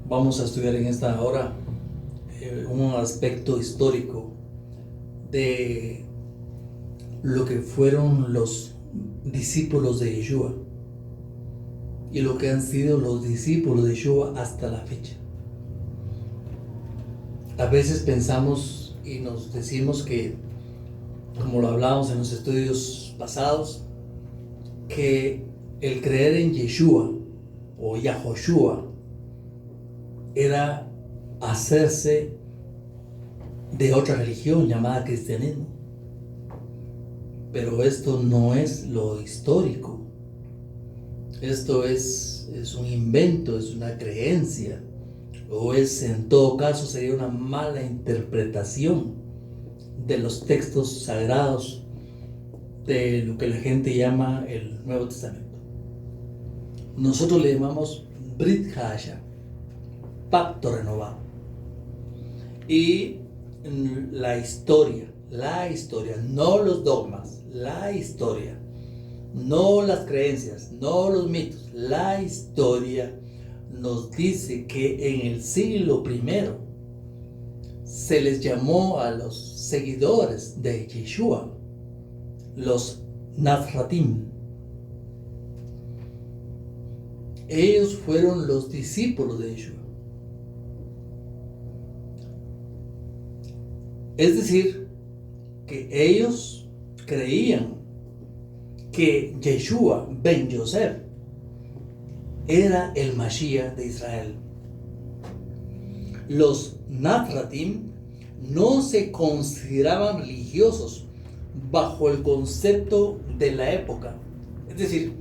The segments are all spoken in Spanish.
Vamos a estudiar en esta hora un aspecto histórico de lo que fueron los discípulos de Yeshua y lo que han sido los discípulos de Yeshua hasta la fecha. A veces pensamos y nos decimos que, como lo hablábamos en los estudios pasados, que el creer en Yeshua o Yahoshua era hacerse de otra religión llamada cristianismo. Pero esto no es lo histórico. Esto es un invento, es una creencia, o en todo caso sería una mala interpretación de los textos sagrados de lo que la gente llama el Nuevo Testamento. Nosotros le llamamos Brit Hadashah, pacto renovado. Y la historia, no los dogmas, la historia, no las creencias, no los mitos, la historia nos dice que en el siglo I se les llamó a los seguidores de Yeshua los Nazratim. Ellos fueron los discípulos de Yeshua. Es decir, que ellos creían que Yeshua ben Yosef era el Mashiach de Israel. Los Nazratim no se consideraban religiosos bajo el concepto de la época. Es decir,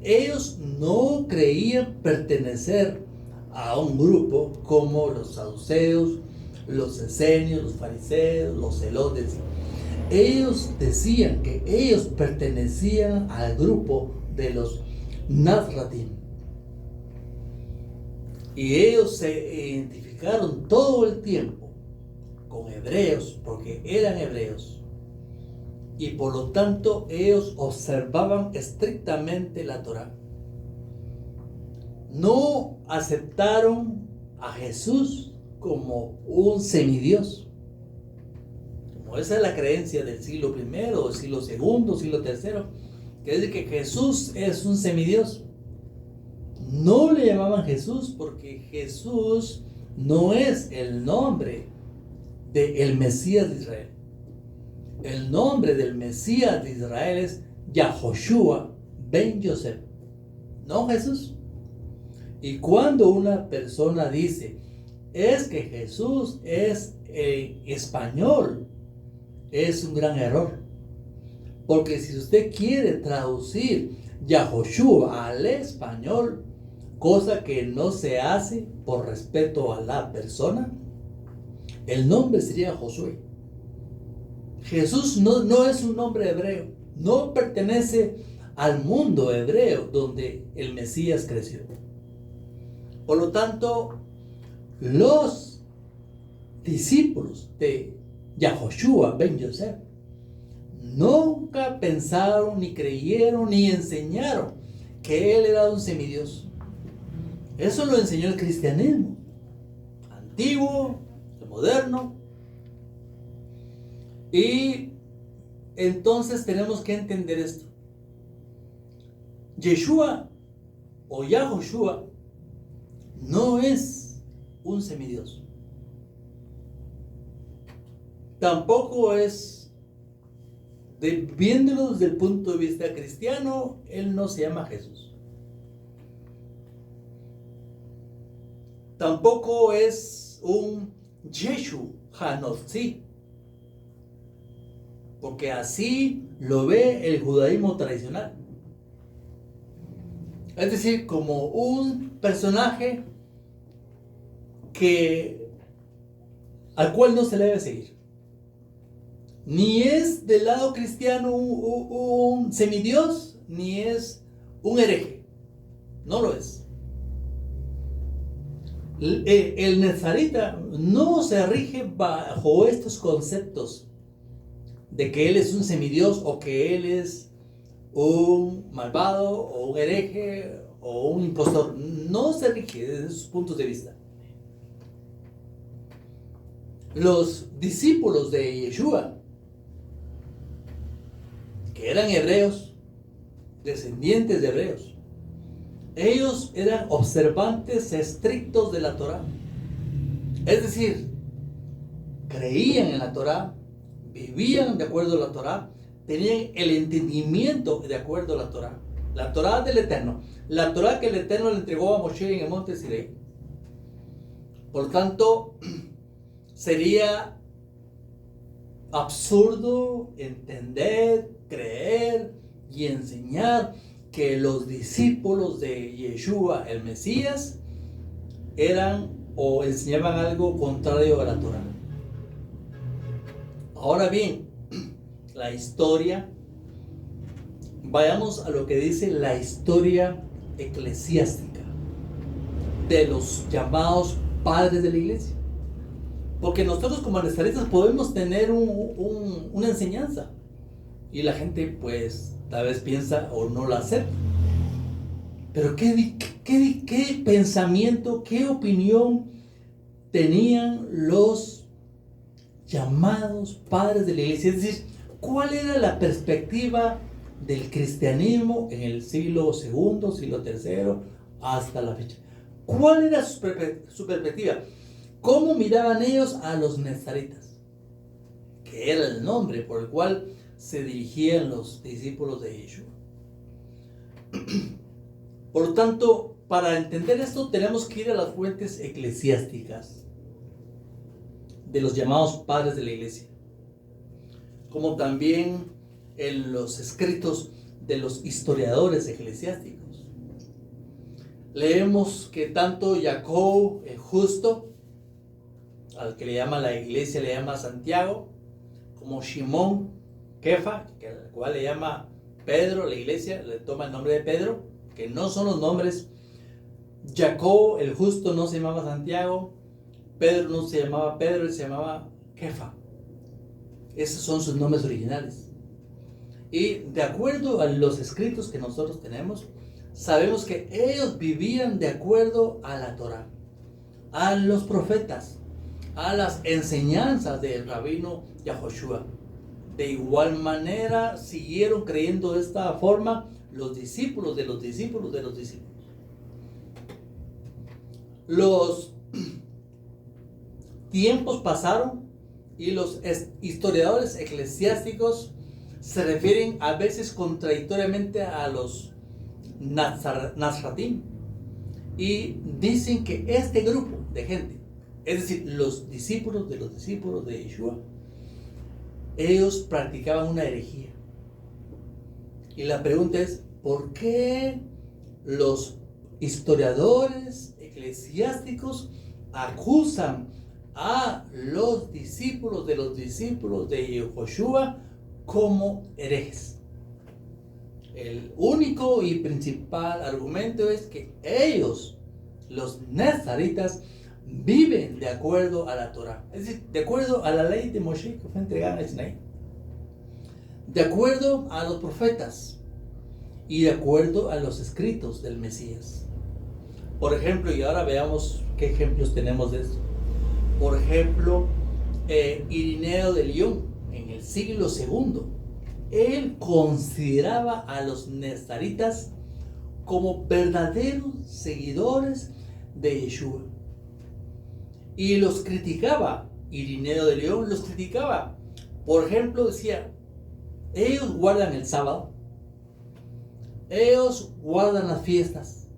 ellos no creían pertenecer a un grupo como los saduceos, los esenios, los fariseos, los celotes. Ellos decían que ellos pertenecían al grupo de los Nazratim. Y ellos se identificaron todo el tiempo con hebreos, porque eran hebreos. Y por lo tanto ellos observaban estrictamente la Torá. No aceptaron a Jesús como un semidios. Como esa es la creencia del siglo I, siglo II, siglo III, que dice que Jesús es un semidios. No le llamaban Jesús porque Jesús no es el nombre del Mesías de Israel. El nombre del Mesías de Israel es Yahoshua ben Yosef, no Jesús. Y cuando una persona dice es que Jesús es español, es un gran error. Porque si usted quiere traducir Yahoshua al español, cosa que no se hace por respeto a la persona, el nombre sería Josué. Jesús no es un nombre hebreo, no pertenece al mundo hebreo donde el Mesías creció. Por lo tanto, los discípulos de Yahoshua ben Yosef nunca pensaron, ni creyeron, ni enseñaron que él era un semidios. Eso lo enseñó el cristianismo antiguo, el moderno. Y entonces tenemos que entender esto. Yeshua o Yahoshua no es un semidios. Tampoco es, viéndolo desde el punto de vista cristiano, él no se llama Jesús. Tampoco es un Yeshu Hanotzi, porque así lo ve el judaísmo tradicional. Es decir, como un personaje al cual no se le debe seguir. Ni es del lado cristiano un semidios, ni es un hereje. No lo es. El nezarita no se rige bajo estos conceptos de que él es un semidios o que él es un malvado o un hereje o un impostor. No se rige desde esos puntos de vista. Los discípulos de Yeshua, que eran hebreos, descendientes de hebreos, ellos eran observantes estrictos de la Torá. Es decir, creían en la Torá, vivían de acuerdo a la Torá, tenían el entendimiento de acuerdo a la Torá del Eterno, la Torá que el Eterno le entregó a Moshe en el monte Sinaí. Por tanto, sería absurdo entender, creer y enseñar que los discípulos de Yeshua, el Mesías, eran o enseñaban algo contrario a la Torá. Ahora bien, la historia, vayamos a lo que dice la historia eclesiástica de los llamados padres de la iglesia. Porque nosotros como nesaritas podemos tener una enseñanza y la gente pues tal vez piensa o no la acepta. Pero ¿qué pensamiento, qué opinión tenían los llamados padres de la iglesia? Es decir, ¿cuál era la perspectiva del cristianismo en el siglo II, siglo III, hasta la fecha? ¿Cuál era su perspectiva? ¿Cómo miraban ellos a los nezaritas? Que era el nombre por el cual se dirigían los discípulos de Yeshua. Por lo tanto, para entender esto tenemos que ir a las fuentes eclesiásticas de los llamados padres de la iglesia, como también en los escritos de los historiadores eclesiásticos. Leemos que tanto Jacob el justo, al que le llama la iglesia, le llama Santiago, como Shimón, Kefa, al cual le llama Pedro, la iglesia le toma el nombre de Pedro, que no son los nombres. Jacob el justo no se llamaba Santiago, Pedro no se llamaba Pedro, él se llamaba Kefa. Esos son sus nombres originales. Y de acuerdo a los escritos que nosotros tenemos, sabemos que ellos vivían de acuerdo a la Torá, a los profetas, a las enseñanzas del rabino Yahoshua. De igual manera siguieron creyendo de esta forma los discípulos de los discípulos de los discípulos. Los tiempos pasaron y los historiadores eclesiásticos se refieren a veces contradictoriamente a los Nazratim y dicen que este grupo de gente, es decir, los discípulos de Yeshua, ellos practicaban una herejía. Y la pregunta es, ¿por qué los historiadores eclesiásticos acusan a los discípulos de Yahoshua como herejes? El único y principal argumento es que ellos, los nezaritas, viven de acuerdo a la Torá, es decir, de acuerdo a la ley de Moshe que fue entregada en Sinaí, de acuerdo a los profetas y de acuerdo a los escritos del Mesías. Por ejemplo, y ahora veamos qué ejemplos tenemos de esto. Por ejemplo, Irineo de Lyon, en el siglo II, él consideraba a los nezaritas como verdaderos seguidores de Yeshua. Y los criticaba. Irineo de Lyon los criticaba. Por ejemplo, decía, ellos guardan el sábado, ellos guardan las fiestas.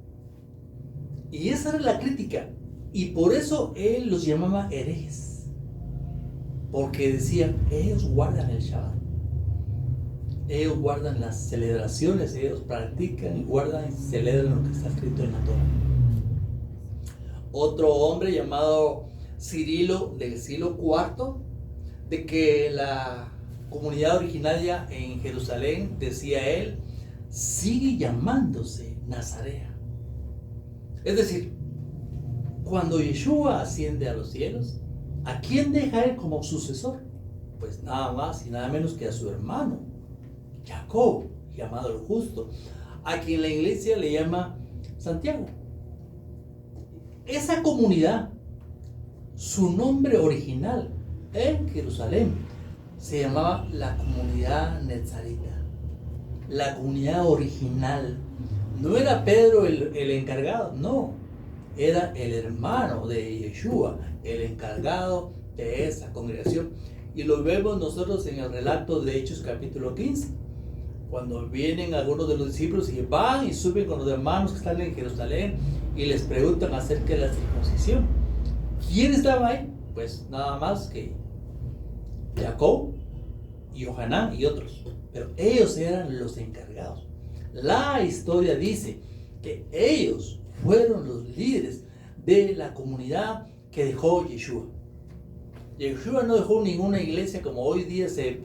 Y esa era la crítica. Y por eso él los llamaba herejes. Porque decían, ellos guardan el Shabbat, ellos guardan las celebraciones, ellos practican y guardan y celebran lo que está escrito en la Torah. Otro hombre llamado Cirilo del siglo IV, de que la comunidad originaria en Jerusalén, decía él, sigue llamándose Nazarea. Es decir, cuando Yeshua asciende a los cielos, ¿a quién deja él como sucesor? Pues nada más y nada menos que a su hermano Jacob, llamado el justo, a quien la iglesia le llama Santiago. Esa comunidad, su nombre original en Jerusalén se llamaba la comunidad netzarita, la comunidad original. No era Pedro el encargado, no, era el hermano de Yeshua, el encargado de esa congregación. Y lo vemos nosotros en el relato de Hechos capítulo 15, cuando vienen algunos de los discípulos y van y suben con los hermanos que están en Jerusalén y les preguntan acerca de la circuncisión. ¿Quién estaba ahí? Pues nada más que Jacob y Johanán y otros, pero ellos eran los encargados. La historia dice que ellos fueron los líderes de la comunidad que dejó Yeshua. Yeshua no dejó ninguna iglesia como hoy día se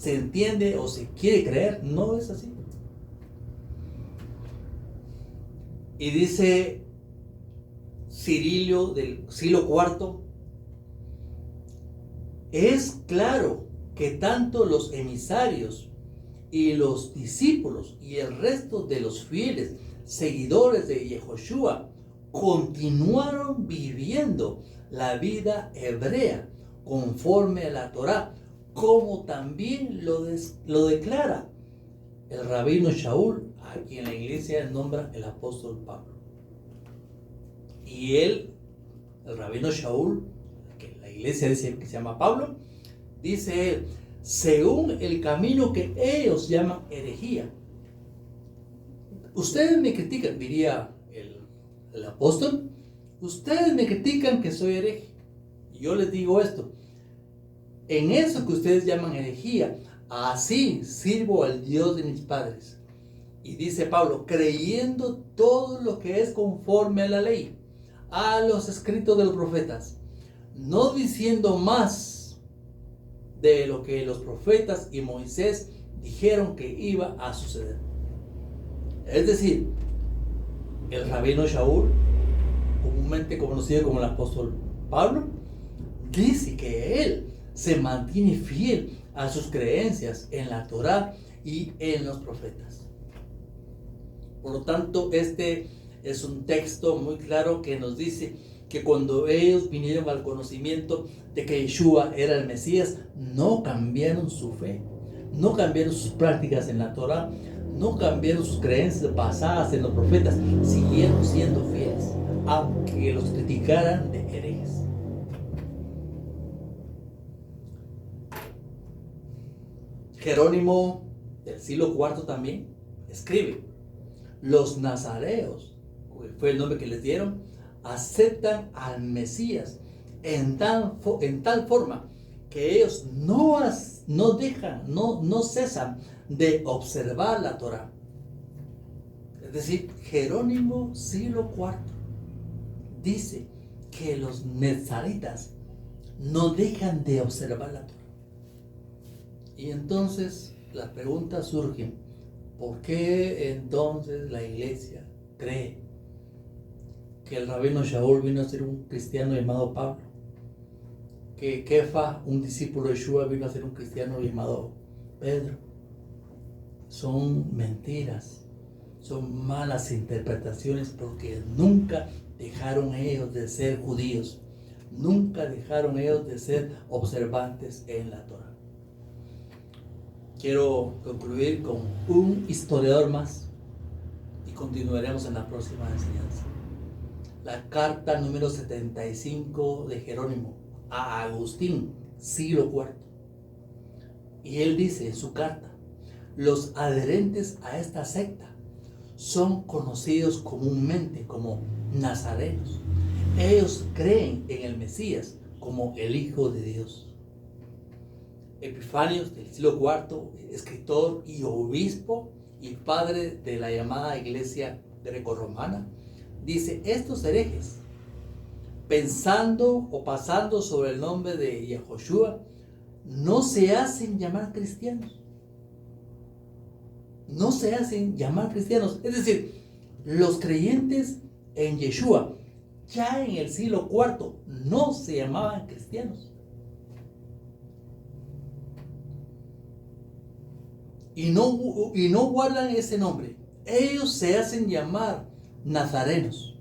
entiende o se quiere creer. No es así. Y dice Cirilio del siglo IV, es claro que tanto los emisarios y los discípulos y el resto de los fieles seguidores de Yehoshua continuaron viviendo la vida hebrea conforme a la Torá, como también lo declara el rabino Shaul, a quien la iglesia nombra el apóstol Pablo. Y él, el rabino Shaul, que la iglesia dice que se llama Pablo, dice él, según el camino que ellos llaman herejía. Ustedes me critican, diría el apóstol, ustedes me critican que soy hereje. Y yo les digo esto, en eso que ustedes llaman herejía, así sirvo al Dios de mis padres. Y dice Pablo, creyendo todo lo que es conforme a la ley, a los escritos de los profetas, no diciendo más de lo que los profetas y Moisés dijeron que iba a suceder. Es decir, el rabino Shaul, comúnmente conocido como el apóstol Pablo, dice que él se mantiene fiel a sus creencias en la Torá y en los profetas. Por lo tanto, este es un texto muy claro que nos dice que cuando ellos vinieron al conocimiento de que Yeshua era el Mesías, no cambiaron su fe, no cambiaron sus prácticas en la Torá, no cambiaron sus creencias basadas en los profetas, siguieron siendo fieles, aunque los criticaran de herejes. Jerónimo del siglo IV también escribe, los nazareos, que fue el nombre que les dieron, aceptan al Mesías en tal forma que ellos no cesan de observar la Torá. Es decir, Jerónimo siglo IV dice que los nezaritas no dejan de observar la Torá. Y entonces la pregunta surge, ¿por qué entonces la iglesia cree que el rabino Shaul vino a ser un cristiano llamado Pablo? Que Kefa, un discípulo de Yeshua, vino a ser un cristiano llamado Pedro. Son mentiras, son malas interpretaciones, porque nunca dejaron ellos de ser judíos, nunca dejaron ellos de ser observantes en la Torá. Quiero concluir con un historiador más y continuaremos en la próxima enseñanza. La carta número 75 de Jerónimo a Agustín, siglo IV. Y él dice en su carta, los adherentes a esta secta son conocidos comúnmente como nazarenos. Ellos creen en el Mesías como el Hijo de Dios. Epifanios del siglo IV, escritor y obispo y padre de la llamada iglesia grecorromana, dice, estos herejes, pensando o pasando sobre el nombre de Yehoshua, no se hacen llamar cristianos. No se hacen llamar cristianos. Es decir, los creyentes en Yeshua, ya en el siglo IV, no se llamaban cristianos. Y no guardan ese nombre. Ellos se hacen llamar nazarenos,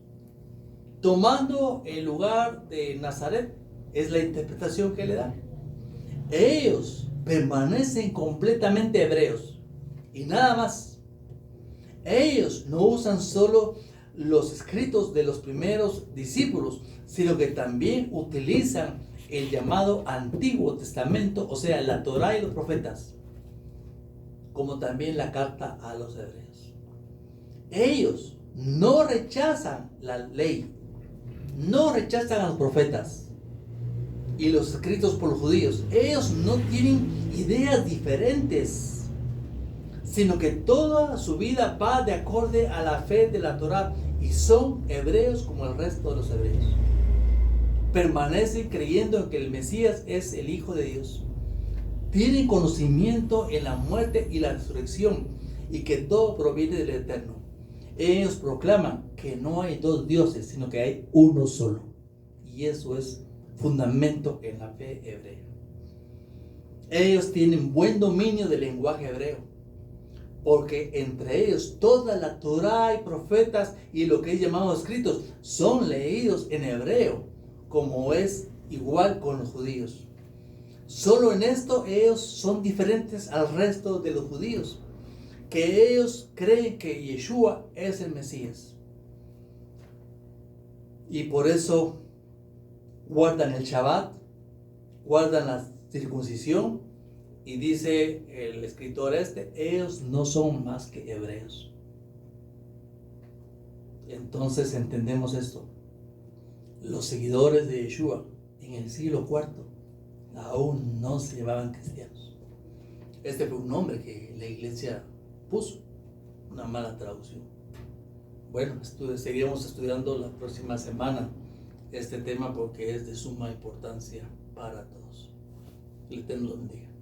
tomando el lugar de Nazaret es la interpretación que le dan. Ellos permanecen completamente hebreos y nada más. Ellos no usan solo los escritos de los primeros discípulos, sino que también utilizan el llamado Antiguo Testamento, o sea, la Torá y los profetas, como también la carta a los hebreos. Ellos no rechazan la ley, no rechazan a los profetas y los escritos por los judíos. Ellos no tienen ideas diferentes, sino que toda su vida va de acorde a la fe de la Torá y son hebreos como el resto de los hebreos. Permanecen creyendo en que el Mesías es el Hijo de Dios. Tienen conocimiento en la muerte y la resurrección y que todo proviene del Eterno. Ellos proclaman que no hay dos dioses, sino que hay uno solo. Y eso es fundamento en la fe hebrea. Ellos tienen buen dominio del lenguaje hebreo, porque entre ellos toda la Torá y profetas y lo que es llamado escritos son leídos en hebreo, como es igual con los judíos. Solo en esto ellos son diferentes al resto de los judíos, que ellos creen que Yeshua es el Mesías. Y por eso guardan el Shabbat, guardan la circuncisión, y dice el escritor ellos no son más que hebreos. Entonces entendemos esto. Los seguidores de Yeshua en el siglo IV aún no se llamaban cristianos. Este fue un nombre que la iglesia puso, una mala traducción. Bueno, seguiremos estudiando la próxima semana este tema porque es de suma importancia para todos. El Eterno los bendiga.